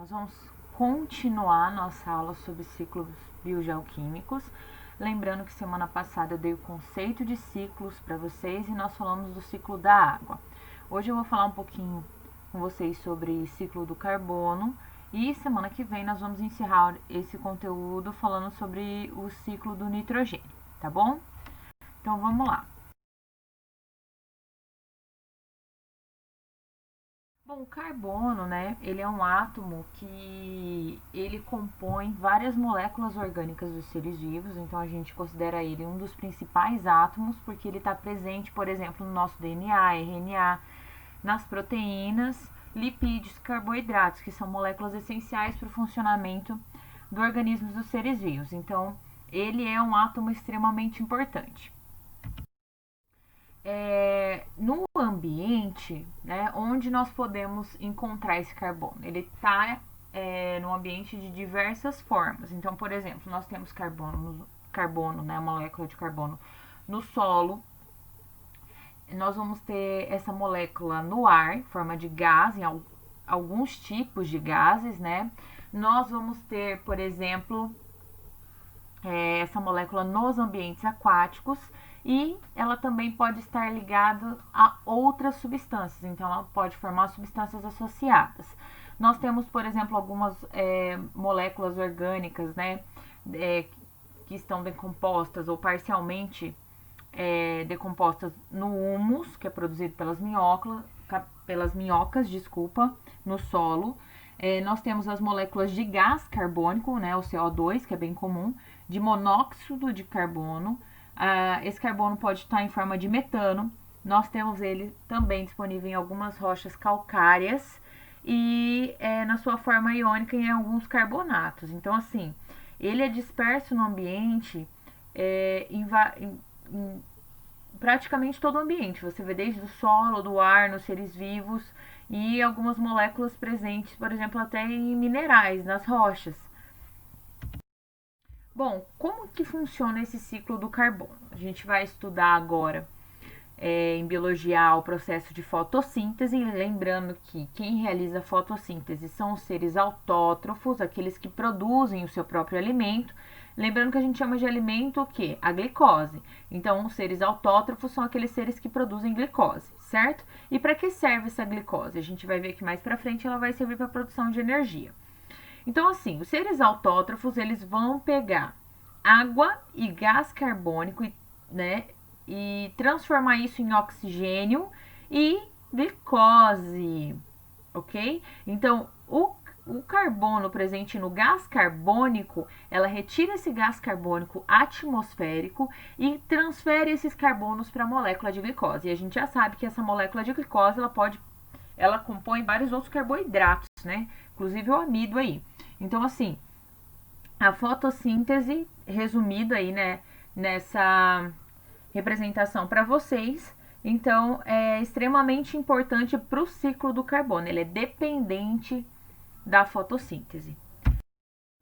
Nós vamos continuar nossa aula sobre ciclos biogeoquímicos. Lembrando que semana passada eu dei o conceito de ciclos para vocês e nós falamos do ciclo da água. Hoje eu vou falar um pouquinho com vocês sobre ciclo do carbono e semana que vem nós vamos encerrar esse conteúdo falando sobre o ciclo do nitrogênio, tá bom? Então vamos lá. Bom, o carbono, né, ele é um átomo que ele compõe várias moléculas orgânicas dos seres vivos, então a gente considera ele um dos principais átomos porque ele está presente, por exemplo, no nosso DNA, RNA, nas proteínas, lipídios, carboidratos, que são moléculas essenciais para o funcionamento do organismo dos seres vivos. Então, ele é um átomo extremamente importante. No ambiente, né, onde nós podemos encontrar esse carbono? Ele está no ambiente de diversas formas. Então, por exemplo, nós temos carbono, né, molécula de carbono no solo. Nós vamos ter essa molécula no ar, em forma de gás, em alguns tipos de gases, né? Nós vamos ter, por exemplo, essa molécula nos ambientes aquáticos e ela também pode estar ligada a outras substâncias, então ela pode formar substâncias associadas. Nós temos, por exemplo, algumas moléculas orgânicas, né, que estão decompostas ou parcialmente decompostas no humus, que é produzido pelas minhocas, no solo. Nós temos as moléculas de gás carbônico, né, o CO2, que é bem comum, de monóxido de carbono. Esse carbono pode estar em forma de metano. Nós temos ele também disponível em algumas rochas calcárias e na sua forma iônica em alguns carbonatos. Então, assim, ele é disperso no ambiente em praticamente todo o ambiente. Você vê desde o solo, do ar, nos seres vivos e algumas moléculas presentes, por exemplo, até em minerais, nas rochas. Bom, como que funciona esse ciclo do carbono? A gente vai estudar agora em biologia o processo de fotossíntese, lembrando que quem realiza a fotossíntese são os seres autótrofos, aqueles que produzem o seu próprio alimento. Lembrando que a gente chama de alimento o quê? A glicose. Então, os seres autótrofos são aqueles seres que produzem glicose, certo? E para que serve essa glicose? A gente vai ver que mais para frente ela vai servir para a produção de energia. Então, assim, os seres autótrofos, eles vão pegar água e gás carbônico, né, e transformar isso em oxigênio e glicose, ok? Então, o carbono presente no gás carbônico, ela retira esse gás carbônico atmosférico e transfere esses carbonos para a molécula de glicose. E a gente já sabe que essa molécula de glicose, ela compõe vários outros carboidratos, né? Inclusive o amido aí. Então, assim, a fotossíntese, resumido aí, né, nessa representação para vocês, então é extremamente importante para o ciclo do carbono, ele é dependente da fotossíntese.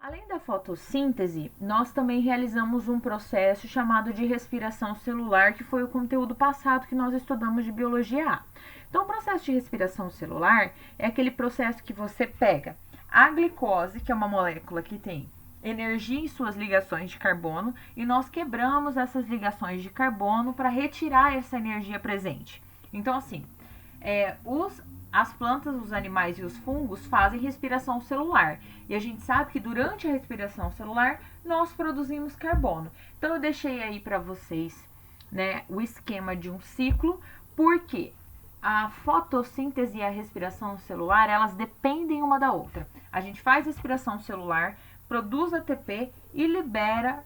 Além da fotossíntese, nós também realizamos um processo chamado de respiração celular, que foi o conteúdo passado que nós estudamos de biologia A. Então, o processo de respiração celular é aquele processo que você pega a glicose, que é uma molécula que tem energia em suas ligações de carbono, e nós quebramos essas ligações de carbono para retirar essa energia presente. Então, assim, as plantas, os animais e os fungos fazem respiração celular. E a gente sabe que durante a respiração celular nós produzimos carbono. Então eu deixei aí para vocês, né, o esquema de um ciclo, porque a fotossíntese e a respiração celular, elas dependem uma da outra. A gente faz respiração celular, produz ATP e libera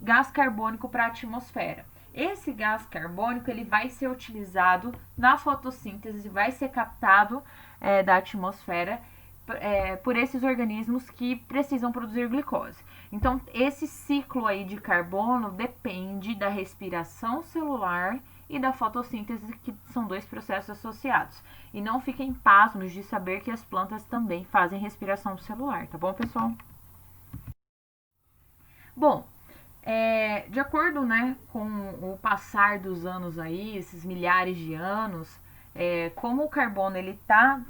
gás carbônico para a atmosfera. Esse gás carbônico ele vai ser utilizado na fotossíntese, vai ser captado da atmosfera por esses organismos que precisam produzir glicose. Então, esse ciclo aí de carbono depende da respiração celular e da fotossíntese, que são dois processos associados. E não fiquem pasmos de saber que as plantas também fazem respiração celular, tá bom, pessoal? Bom, de acordo, né, com o passar dos anos aí, esses milhares de anos, como o carbono ele está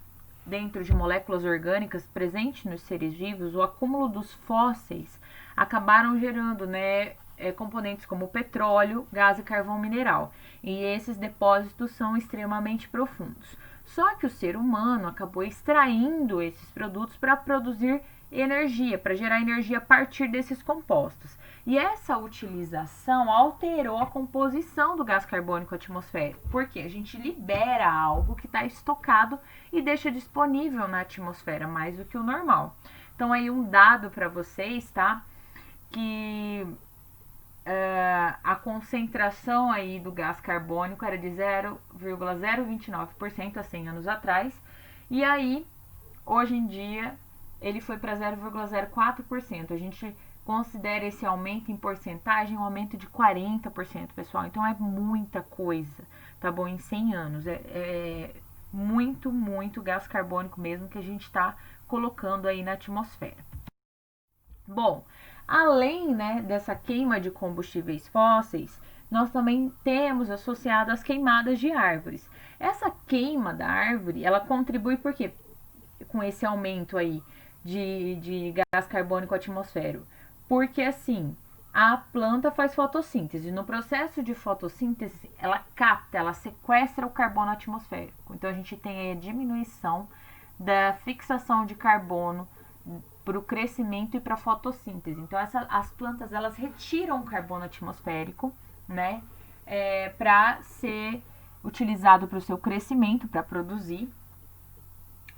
dentro de moléculas orgânicas presentes nos seres vivos, o acúmulo dos fósseis acabaram gerando, né, componentes como petróleo, gás e carvão mineral. E esses depósitos são extremamente profundos. Só que o ser humano acabou extraindo esses produtos para produzir energia, para gerar energia a partir desses compostos. E essa utilização alterou a composição do gás carbônico atmosférico, porque a gente libera algo que está estocado e deixa disponível na atmosfera mais do que o normal. Então aí um dado para vocês, tá? Que a concentração aí do gás carbônico era de 0,029% há 100 anos atrás, e aí hoje em dia ele foi para 0,04%. A gente considera esse aumento em porcentagem um aumento de 40%, pessoal. Então é muita coisa, tá bom? Em 100 anos. É muito, muito gás carbônico mesmo que a gente está colocando aí na atmosfera. Bom, além, né, dessa queima de combustíveis fósseis, nós também temos associado as queimadas de árvores. Essa queima da árvore, ela contribui por quê? Com esse aumento aí de gás carbônico atmosférico. Porque assim, a planta faz fotossíntese. No processo de fotossíntese, ela capta, ela sequestra o carbono atmosférico. Então a gente tem a diminuição da fixação de carbono para o crescimento e para a fotossíntese. Então as plantas elas retiram o carbono atmosférico, né, para ser utilizado para o seu crescimento, para produzir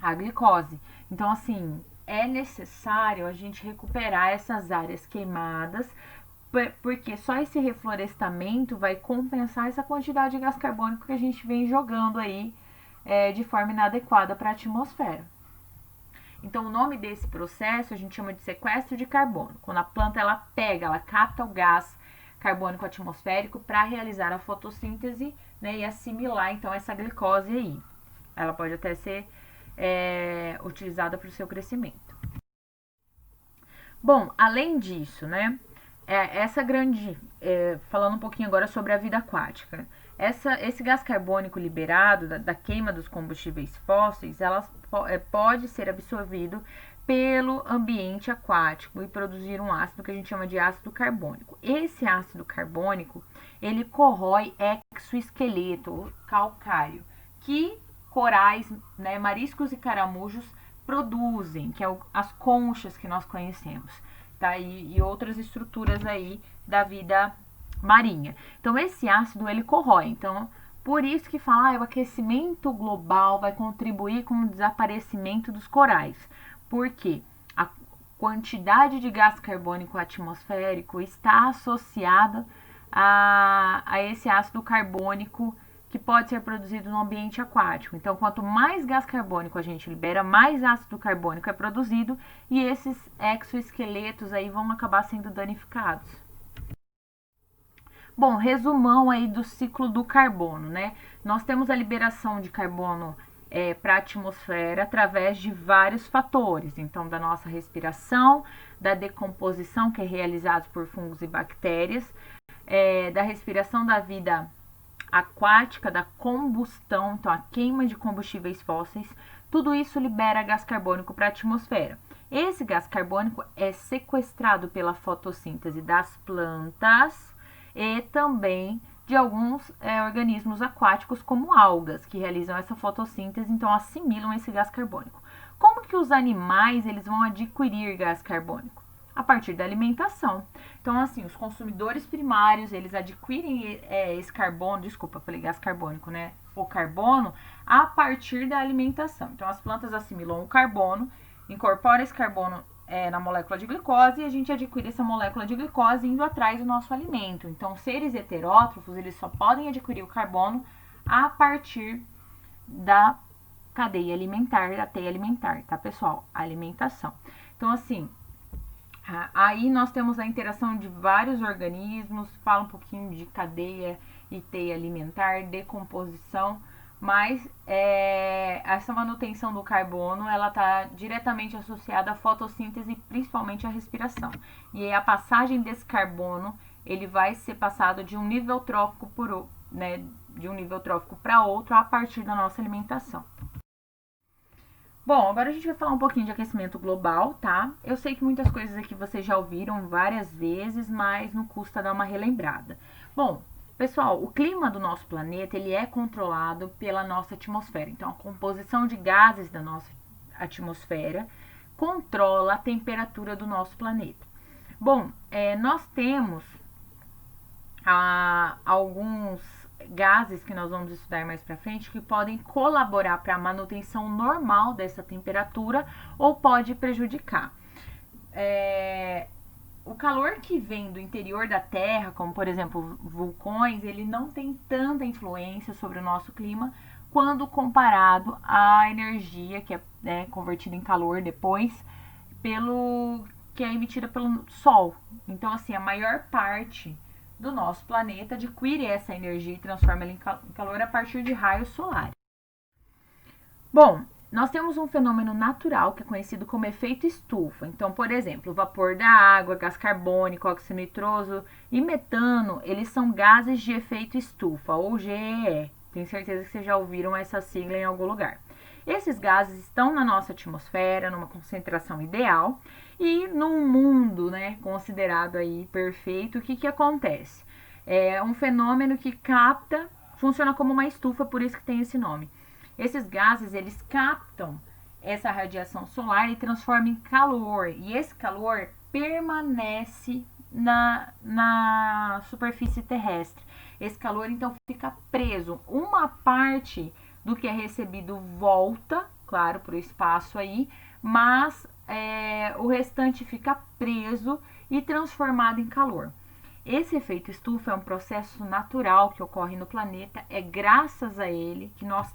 a glicose. Então assim, é necessário a gente recuperar essas áreas queimadas, porque só esse reflorestamento vai compensar essa quantidade de gás carbônico que a gente vem jogando aí de forma inadequada para a atmosfera. Então, o nome desse processo a gente chama de sequestro de carbono. Quando a planta ela pega, ela capta o gás carbônico atmosférico para realizar a fotossíntese, né, e assimilar então essa glicose aí. Ela pode até ser utilizada para o seu crescimento. Bom, além disso, né, falando um pouquinho agora sobre a vida aquática. Esse gás carbônico liberado da queima dos combustíveis fósseis, pode ser absorvido pelo ambiente aquático e produzir um ácido que a gente chama de ácido carbônico. Esse ácido carbônico, ele corrói exoesqueleto calcário, que corais, né, mariscos e caramujos produzem, que é as conchas que nós conhecemos, tá? E outras estruturas aí da vida marinha. Então esse ácido ele corrói. Então por isso que o aquecimento global vai contribuir com o desaparecimento dos corais. Porque a quantidade de gás carbônico atmosférico está associada a esse ácido carbônico que pode ser produzido no ambiente aquático. Então, quanto mais gás carbônico a gente libera, mais ácido carbônico é produzido e esses exoesqueletos aí vão acabar sendo danificados. Bom, resumão aí do ciclo do carbono, né? Nós temos a liberação de carbono para a atmosfera através de vários fatores. Então, da nossa respiração, da decomposição que é realizada por fungos e bactérias, da respiração da vida aquática, da combustão, então a queima de combustíveis fósseis, tudo isso libera gás carbônico para a atmosfera. Esse gás carbônico é sequestrado pela fotossíntese das plantas e também de alguns organismos aquáticos, como algas, que realizam essa fotossíntese, então assimilam esse gás carbônico. Como que os animais eles vão adquirir gás carbônico? A partir da alimentação. Então, assim, os consumidores primários, eles adquirem esse carbono, desculpa, falei gás carbônico, né? O carbono a partir da alimentação. Então, as plantas assimilam o carbono, incorporam esse carbono na molécula de glicose e a gente adquire essa molécula de glicose indo atrás do nosso alimento. Então, seres heterótrofos, eles só podem adquirir o carbono a partir da cadeia alimentar, da teia alimentar, tá, pessoal? Alimentação. Então, assim, aí nós temos a interação de vários organismos, fala um pouquinho de cadeia e teia alimentar, decomposição, mas essa manutenção do carbono, ela está diretamente associada à fotossíntese e principalmente à respiração. E a passagem desse carbono, ele vai ser passado de um nível trófico para outro a partir da nossa alimentação. Bom, agora a gente vai falar um pouquinho de aquecimento global, tá? Eu sei que muitas coisas aqui vocês já ouviram várias vezes, mas não custa dar uma relembrada. Bom, pessoal, o clima do nosso planeta, ele é controlado pela nossa atmosfera. Então, a composição de gases da nossa atmosfera controla a temperatura do nosso planeta. Bom, nós temos alguns gases que nós vamos estudar mais para frente que podem colaborar para a manutenção normal dessa temperatura ou pode prejudicar. O calor que vem do interior da Terra, como por exemplo vulcões, ele não tem tanta influência sobre o nosso clima quando comparado à energia que é convertida em calor depois pelo que é emitida pelo Sol. Então, assim, a maior parte do nosso planeta adquire essa energia e transforma ela em calor a partir de raios solares. Bom, nós temos um fenômeno natural que é conhecido como efeito estufa. Então, por exemplo, o vapor da água, gás carbônico, óxido nitroso e metano, eles são gases de efeito estufa, ou GEE. Tenho certeza que vocês já ouviram essa sigla em algum lugar. Esses gases estão na nossa atmosfera, numa concentração ideal, e num mundo, né, considerado aí perfeito, o que acontece? É um fenômeno que capta, funciona como uma estufa, por isso que tem esse nome. Esses gases, eles captam essa radiação solar e transformam em calor. E esse calor permanece na superfície terrestre. Esse calor, então, fica preso. Uma parte do que é recebido volta, claro, para o espaço aí, mas o restante fica preso e transformado em calor. Esse efeito estufa é um processo natural que ocorre no planeta. É graças a ele que nós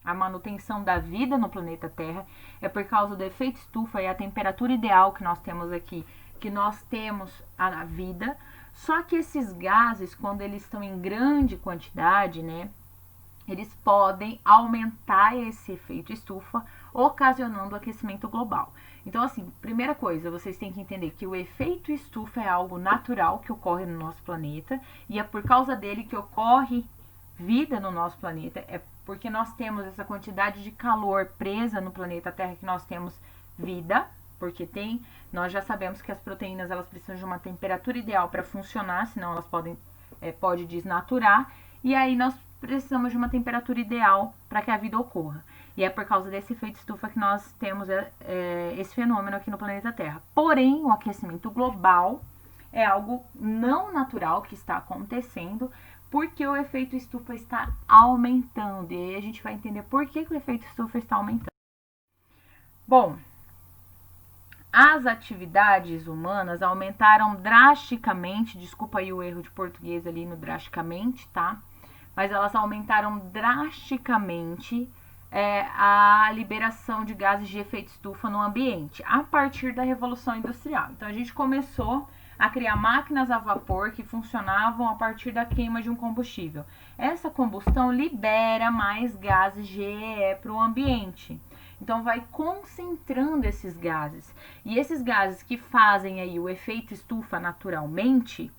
a manutenção da vida no planeta Terra, é por causa do efeito estufa e a temperatura ideal que nós temos aqui, que nós temos a vida. Só que esses gases, quando eles estão em grande quantidade, né, eles podem aumentar esse efeito estufa, ocasionando o aquecimento global. Então, assim, primeira coisa, vocês têm que entender que o efeito estufa é algo natural que ocorre no nosso planeta e é por causa dele que ocorre vida no nosso planeta. É porque nós temos essa quantidade de calor presa no planeta Terra que nós temos vida, porque nós já sabemos que as proteínas elas precisam de uma temperatura ideal para funcionar, senão elas pode desnaturar, e aí nós precisamos de uma temperatura ideal para que a vida ocorra. E é por causa desse efeito estufa que nós temos esse fenômeno aqui no planeta Terra. Porém, o aquecimento global é algo não natural que está acontecendo, porque o efeito estufa está aumentando. E aí a gente vai entender por que o efeito estufa está aumentando. Bom, as atividades humanas aumentaram drasticamente, desculpa aí o erro de português ali no drasticamente, tá? Mas elas aumentaram drasticamente a liberação de gases de efeito estufa no ambiente a partir da Revolução Industrial. Então a gente começou a criar máquinas a vapor que funcionavam a partir da queima de um combustível. Essa combustão libera mais gases GEE para o ambiente. Então vai concentrando esses gases. E esses gases que fazem aí o efeito estufa naturalmente,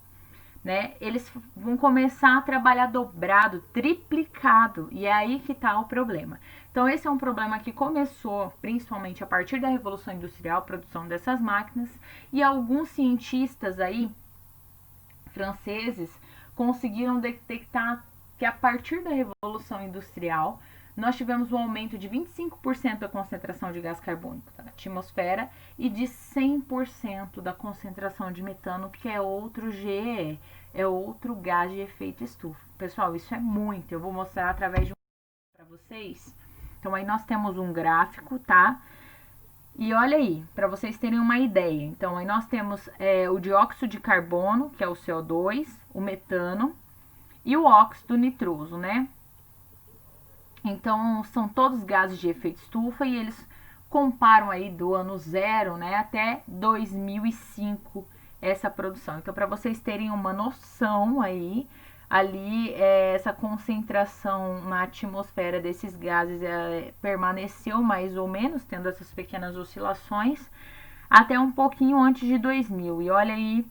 né, eles vão começar a trabalhar dobrado, triplicado, e é aí que está o problema. Então esse é um problema que começou principalmente a partir da Revolução Industrial, a produção dessas máquinas, e alguns cientistas aí, franceses, conseguiram detectar que a partir da Revolução Industrial nós tivemos um aumento de 25% da concentração de gás carbônico na atmosfera e de 100% da concentração de metano, que é outro GEE, é outro gás de efeito estufa. Pessoal, isso é muito, eu vou mostrar através de um para vocês. Então aí nós temos um gráfico, tá? E olha aí, para vocês terem uma ideia. Então aí nós temos o dióxido de carbono, que é o CO2, o metano e o óxido nitroso, né? Então, são todos gases de efeito estufa e eles comparam aí do ano zero, né, até 2005 essa produção. Então, para vocês terem uma noção aí, ali essa concentração na atmosfera desses gases permaneceu mais ou menos, tendo essas pequenas oscilações, até um pouquinho antes de 2000. E olha aí,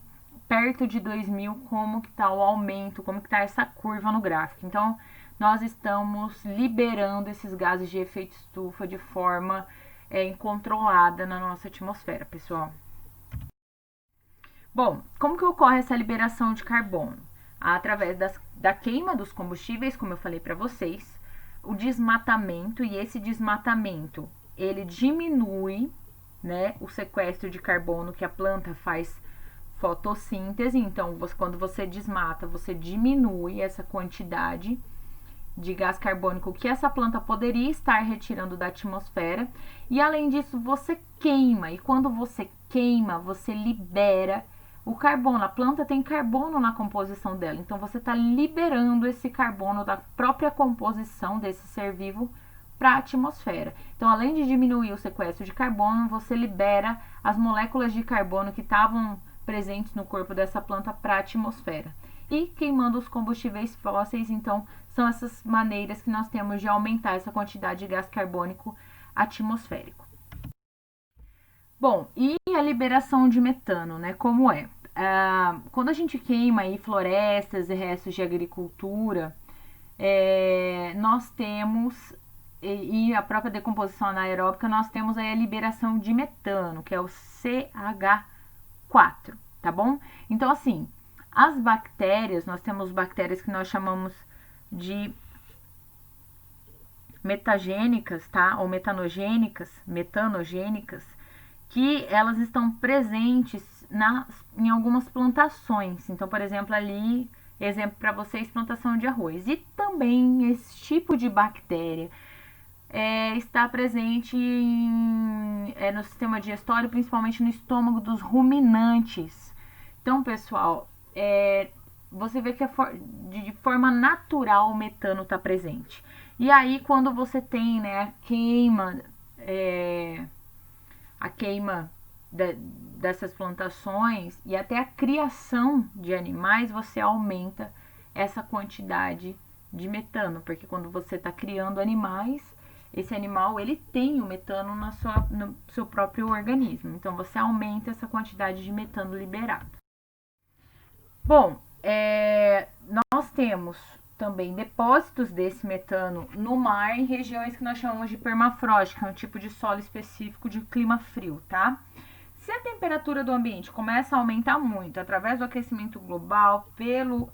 perto de 2000, como que está o aumento, como que está essa curva no gráfico. Então, nós estamos liberando esses gases de efeito estufa de forma incontrolada na nossa atmosfera, pessoal. Bom, como que ocorre essa liberação de carbono? Através da queima dos combustíveis, como eu falei para vocês, o desmatamento, e esse desmatamento, ele diminui, né, o sequestro de carbono que a planta faz fotossíntese. Então, quando você desmata, você diminui essa quantidade de gás carbônico que essa planta poderia estar retirando da atmosfera. E além disso, você queima, e quando você queima, você libera o carbono. A planta tem carbono na composição dela, então você está liberando esse carbono da própria composição desse ser vivo para a atmosfera. Então, além de diminuir o sequestro de carbono, você libera as moléculas de carbono que estavam presentes no corpo dessa planta para a atmosfera. E queimando os combustíveis fósseis, então, são essas maneiras que nós temos de aumentar essa quantidade de gás carbônico atmosférico. Bom, e a liberação de metano, né? Como é? Quando a gente queima aí florestas e restos de agricultura, nós temos, e a própria decomposição anaeróbica, nós temos aí a liberação de metano, que é o CH4, tá bom? Então, assim, as bactérias, nós temos bactérias que nós chamamos de metagênicas, tá? Ou metanogênicas, que elas estão presentes em algumas plantações. Então, por exemplo, ali, exemplo para vocês, plantação de arroz. E também esse tipo de bactéria está presente no sistema digestório, principalmente no estômago dos ruminantes. Então, pessoal, você vê que de forma natural o metano está presente. E aí, quando você tem, né, a queima dessas plantações e até a criação de animais, você aumenta essa quantidade de metano, porque quando você está criando animais, esse animal ele tem o metano no seu próprio organismo, então você aumenta essa quantidade de metano liberado. Bom, nós temos também depósitos desse metano no mar em regiões que nós chamamos de permafrost, que é um tipo de solo específico de clima frio, tá? Se a temperatura do ambiente começa a aumentar muito através do aquecimento global, pelo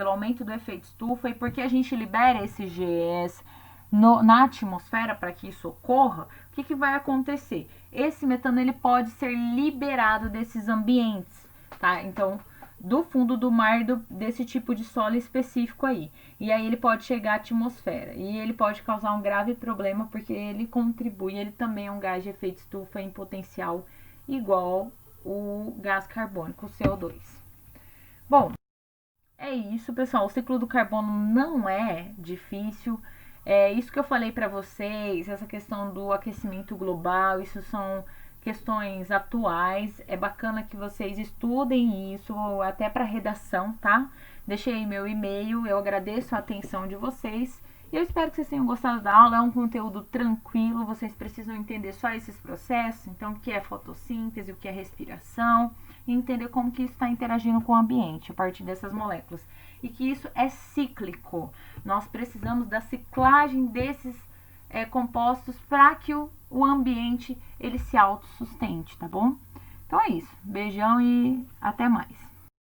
aumento do efeito estufa, e porque a gente libera esse GES na atmosfera para que isso ocorra, o que vai acontecer? Esse metano ele pode ser liberado desses ambientes, tá? Então, do fundo do mar, desse tipo de solo específico aí. E aí ele pode chegar à atmosfera. E ele pode causar um grave problema, porque ele também é um gás de efeito estufa em potencial igual o gás carbônico, o CO2. Bom, é isso, pessoal. O ciclo do carbono não é difícil. Isso que eu falei para vocês, essa questão do aquecimento global, isso são questões atuais. É bacana que vocês estudem isso, até para redação, tá? Deixei aí meu e-mail, eu agradeço a atenção de vocês e eu espero que vocês tenham gostado da aula. É um conteúdo tranquilo, vocês precisam entender só esses processos, então o que é fotossíntese, o que é respiração, e entender como que isso está interagindo com o ambiente a partir dessas moléculas. E que isso é cíclico, nós precisamos da ciclagem desses compostos para que o ambiente ele se autossustente, tá bom? Então é isso, beijão e até mais.